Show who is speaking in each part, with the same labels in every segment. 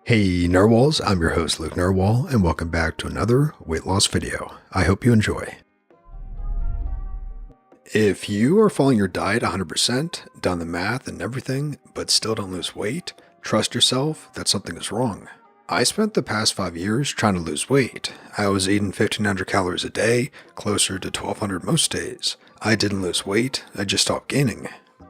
Speaker 1: Hey Narwhals, I'm your host Luke Narwhal, and welcome back to another weight loss video. I hope you enjoy. If you are following your diet 100%, done the math and everything, but still don't lose weight, trust yourself that something is wrong. I spent the past 5 years trying to lose weight. I was eating 1,500 calories a day, closer to 1,200 most days. I didn't lose weight, I just stopped gaining.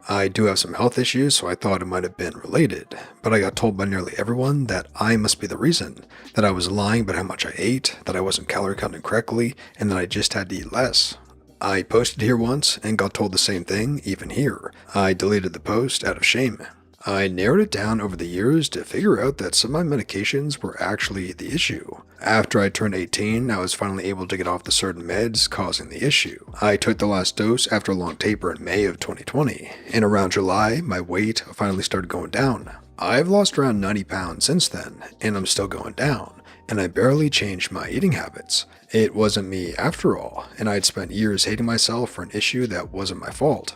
Speaker 1: I do have some health issues, so I thought it might have been related, but I got told by nearly everyone that I must be the reason, that I was lying about how much I ate, that I wasn't calorie counting correctly, and that I just had to eat less. I posted here once and got told the same thing, even here. I deleted the post out of shame. I narrowed it down over the years to figure out that some of my medications were actually the issue. After I turned 18, I was finally able to get off the certain meds causing the issue. I took the last dose after a long taper in May of 2020, and around July, my weight finally started going down. I've lost around 90 pounds since then, and I'm still going down, and I barely changed my eating habits. It wasn't me after all, and I'd spent years hating myself for an issue that wasn't my fault.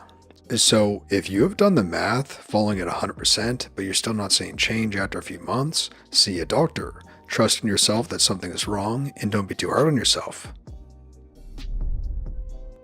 Speaker 1: So, if you have done the math, following it 100%, but you're still not seeing change after a few months, see a doctor. Trust in yourself that something is wrong, and don't be too hard on yourself.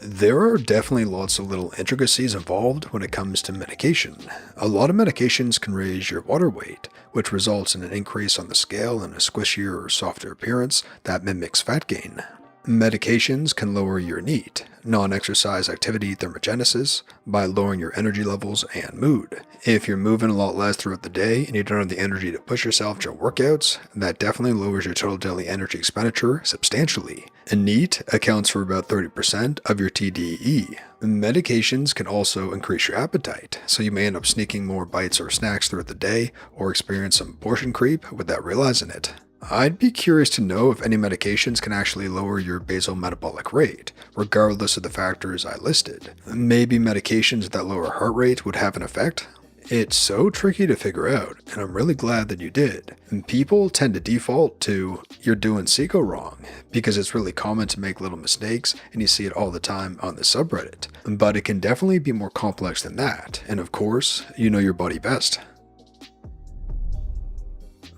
Speaker 1: There are definitely lots of little intricacies involved when it comes to medication. A lot of medications can raise your water weight, which results in an increase on the scale and a squishier or softer appearance that mimics fat gain. Medications can lower your NEAT, non-exercise activity thermogenesis, by lowering your energy levels and mood. If you're moving a lot less throughout the day and you don't have the energy to push yourself during workouts, that definitely lowers your total daily energy expenditure substantially. And NEAT accounts for about 30% of your TDE. Medications can also increase your appetite, so you may end up sneaking more bites or snacks throughout the day or experience some portion creep without realizing it. I'd be curious to know if any medications can actually lower your basal metabolic rate, regardless of the factors I listed. Maybe medications that lower heart rate would have an effect? It's so tricky to figure out, and I'm really glad that you did. And people tend to default to, you're doing Seco wrong, because it's really common to make little mistakes, and you see it all the time on the subreddit. But it can definitely be more complex than that, and of course, you know your body best.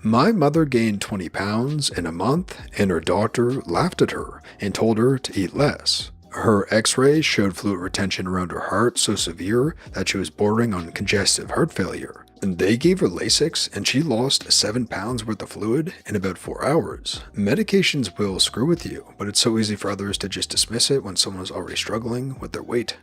Speaker 1: My mother gained 20 pounds in a month, and her doctor laughed at her and told her to eat less. Her x-rays showed fluid retention around her heart so severe that she was bordering on congestive heart failure. And they gave her Lasix, and she lost 7 pounds worth of fluid in about 4 hours. Medications will screw with you, but it's so easy for others to just dismiss it when someone is already struggling with their weight.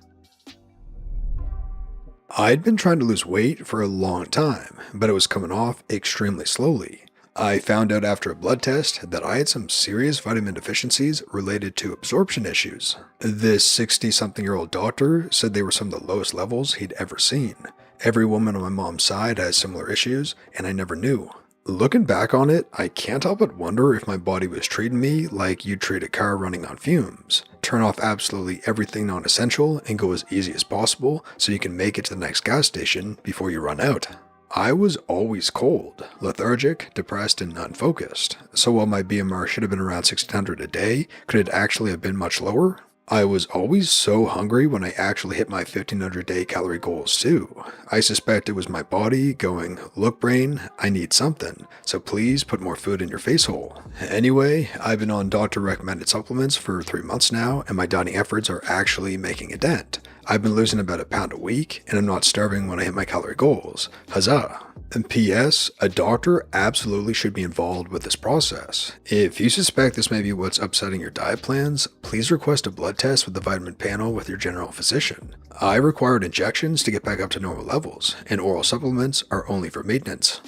Speaker 1: I'd been trying to lose weight for a long time, but it was coming off extremely slowly. I found out after a blood test that I had some serious vitamin deficiencies related to absorption issues. This 60-something-year-old doctor said they were some of the lowest levels he'd ever seen. Every woman on my mom's side has similar issues, and I never knew. Looking back on it, I can't help but wonder if my body was treating me like you'd treat a car running on fumes. Turn off absolutely everything non-essential and go as easy as possible so you can make it to the next gas station before you run out. I was always cold, lethargic, depressed, and unfocused. So while my BMR should have been around 1600 a day, could it actually have been much lower? I was always so hungry when I actually hit my 1,500 day calorie goals too. I suspect it was my body going, look brain, I need something, so please put more food in your face hole. Anyway, I've been on doctor recommended supplements for 3 months now, and my dieting efforts are actually making a dent. I've been losing about a pound a week, and I'm not starving when I hit my calorie goals. Huzzah! And P.S. A doctor absolutely should be involved with this process. If you suspect this may be what's upsetting your diet plans, please request a blood test with the vitamin panel with your general physician. I required injections to get back up to normal levels, and oral supplements are only for maintenance.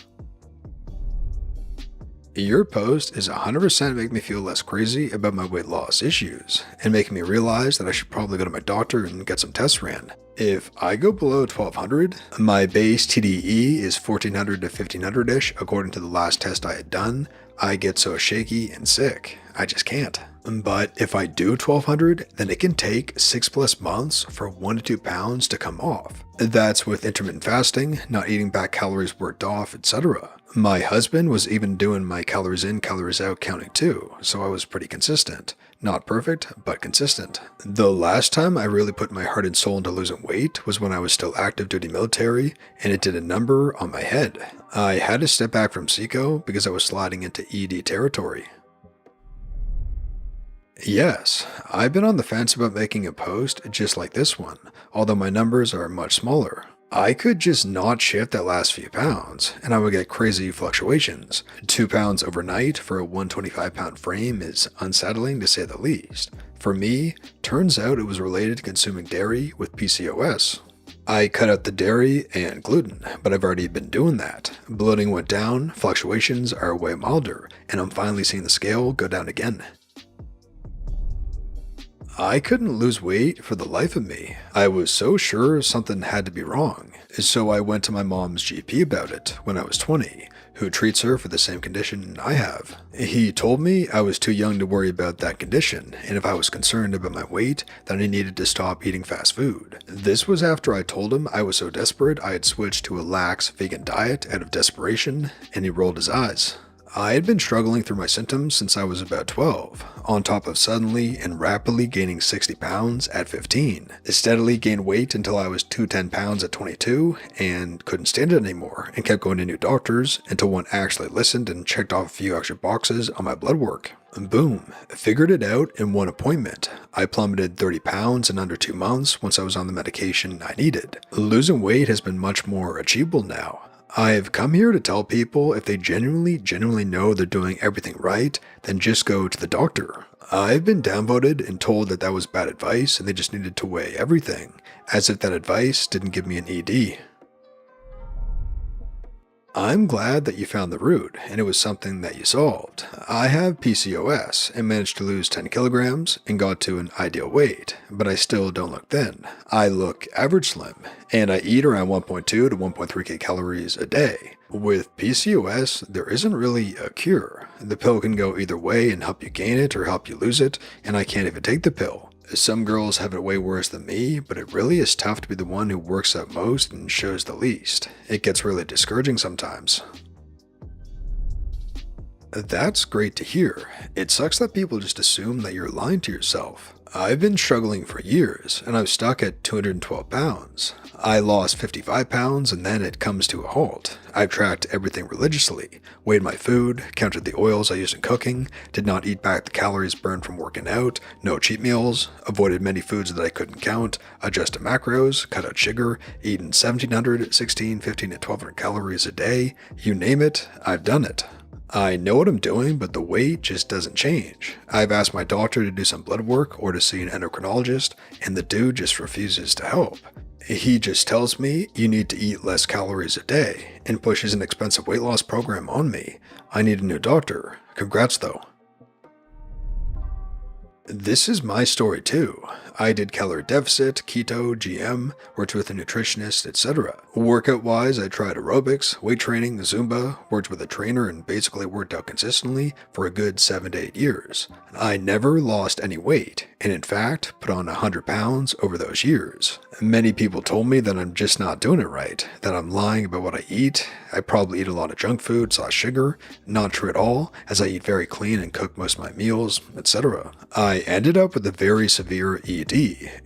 Speaker 1: Your post is 100% making me feel less crazy about my weight loss issues, and making me realize that I should probably go to my doctor and get some tests ran. If I go below 1200, my base TDE is 1400 to 1500-ish according to the last test I had done. I get so shaky and sick, I just can't. But if I do 1200, then it can take 6+ months for 1 to 2 pounds to come off. That's with intermittent fasting, not eating back calories worked off, etc. My husband was even doing my calories in, calories out counting too, so I was pretty consistent. Not perfect, but consistent. The last time I really put my heart and soul into losing weight was when I was still active duty military, and it did a number on my head. I had to step back from Seco because I was sliding into ED territory. Yes, I've been on the fence about making a post just like this one, although my numbers are much smaller. I could just not shift that last few pounds, and I would get crazy fluctuations. 2 pounds overnight for a 125-pound frame is unsettling to say the least. For me, turns out it was related to consuming dairy with PCOS. I cut out the dairy and gluten, but I've already been doing that. Bloating went down, fluctuations are way milder, and I'm finally seeing the scale go down again. I couldn't lose weight for the life of me. I was so sure something had to be wrong, so I went to my mom's GP about it when I was 20, who treats her for the same condition I have. He told me I was too young to worry about that condition, and if I was concerned about my weight, then I needed to stop eating fast food. This was after I told him I was so desperate I had switched to a lax vegan diet out of desperation, and he rolled his eyes. I had been struggling through my symptoms since I was about 12, on top of suddenly and rapidly gaining 60 pounds at 15. I steadily gained weight until I was 210 pounds at 22 and couldn't stand it anymore and kept going to new doctors until one actually listened and checked off a few extra boxes on my blood work. And boom, figured it out in one appointment. I plummeted 30 pounds in under 2 months once I was on the medication I needed. Losing weight has been much more achievable now. I've come here to tell people if they genuinely know they're doing everything right, then just go to the doctor. I've been downvoted and told that was bad advice and they just needed to weigh everything, as if that advice didn't give me an ED. I'm glad that you found the root, and it was something that you solved. I have PCOS and managed to lose 10 kilograms and got to an ideal weight, but I still don't look thin. I look average slim, and I eat around 1.2 to 1.3k calories a day. With PCOS, there isn't really a cure. The pill can go either way and help you gain it or help you lose it, and I can't even take the pill. Some girls have it way worse than me, but it really is tough to be the one who works out most and shows the least. It gets really discouraging sometimes. That's great to hear. It sucks that people just assume that you're lying to yourself. I've been struggling for years, and I was stuck at 212 pounds. I lost 55 pounds, and then it comes to a halt. I've tracked everything religiously, weighed my food, counted the oils I used in cooking, did not eat back the calories burned from working out, no cheat meals, avoided many foods that I couldn't count, adjusted macros, cut out sugar, eaten 1,700, 16, 15, and 1,200 calories a day. You name it, I've done it. I know what I'm doing, but the weight just doesn't change. I've asked my doctor to do some blood work or to see an endocrinologist, and the dude just refuses to help. He just tells me you need to eat less calories a day and pushes an expensive weight loss program on me. I need a new doctor. Congrats though. This is my story too. I did calorie deficit, keto, GM, worked with a nutritionist, etc. Workout wise, I tried aerobics, weight training, Zumba, worked with a trainer, and basically worked out consistently for a good 7 to 8 years. I never lost any weight, and in fact, put on 100 pounds over those years. Many people told me that I'm just not doing it right, that I'm lying about what I eat. I probably eat a lot of junk food / sugar. Not true at all, as I eat very clean and cook most of my meals, etc. I ended up with a very severe ED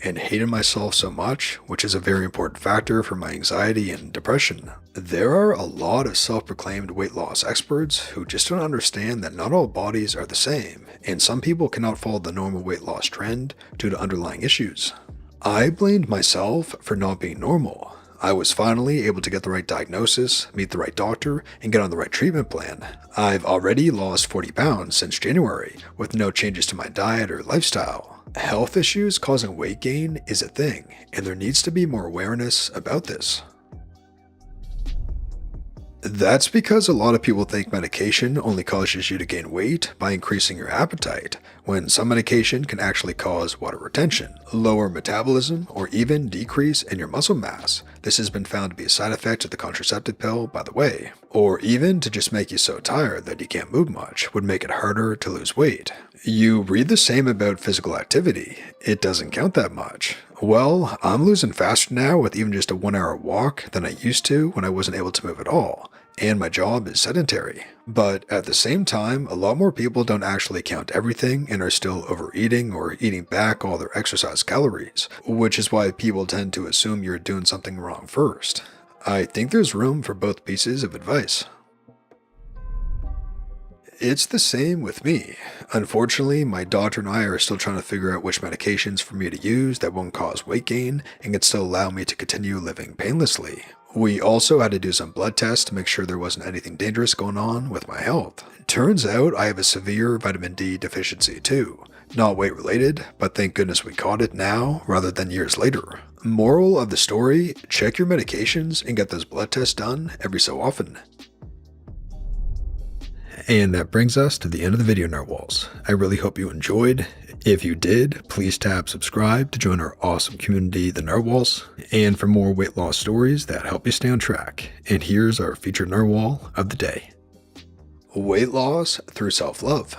Speaker 1: and hated myself so much, which is a very important factor for my anxiety and depression. There are a lot of self-proclaimed weight loss experts who just don't understand that not all bodies are the same, and some people cannot follow the normal weight loss trend due to underlying issues. I blamed myself for not being normal. I was finally able to get the right diagnosis, meet the right doctor, and get on the right treatment plan. I've already lost 40 pounds since January, with no changes to my diet or lifestyle. Health issues causing weight gain is a thing, and there needs to be more awareness about this. That's because a lot of people think medication only causes you to gain weight by increasing your appetite, when some medication can actually cause water retention, lower metabolism, or even decrease in your muscle mass. This has been found to be a side effect of the contraceptive pill, by the way. Or even to just make you so tired that you can't move much would make it harder to lose weight. You read the same about physical activity. It doesn't count that much. Well, I'm losing faster now with even just a 1 hour walk than I used to when I wasn't able to move at all. and my job is sedentary. But at the same time, a lot more people don't actually count everything and are still overeating or eating back all their exercise calories, which is why people tend to assume you're doing something wrong first. I think there's room for both pieces of advice. It's the same with me. Unfortunately, my doctor and I are still trying to figure out which medications for me to use that won't cause weight gain and can still allow me to continue living painlessly. We also had to do some blood tests to make sure there wasn't anything dangerous going on with my health. Turns out I have a severe vitamin D deficiency too. Not weight related, but thank goodness we caught it now rather than years later. Moral of the story, check your medications and get those blood tests done every so often. And that brings us to the end of the video, Narwhals. I really hope you enjoyed. If you did, please tap subscribe to join our awesome community, the Narwhals, and for more weight loss stories that help you stay on track. And here's our featured Narwhal of the day. Weight loss through self-love.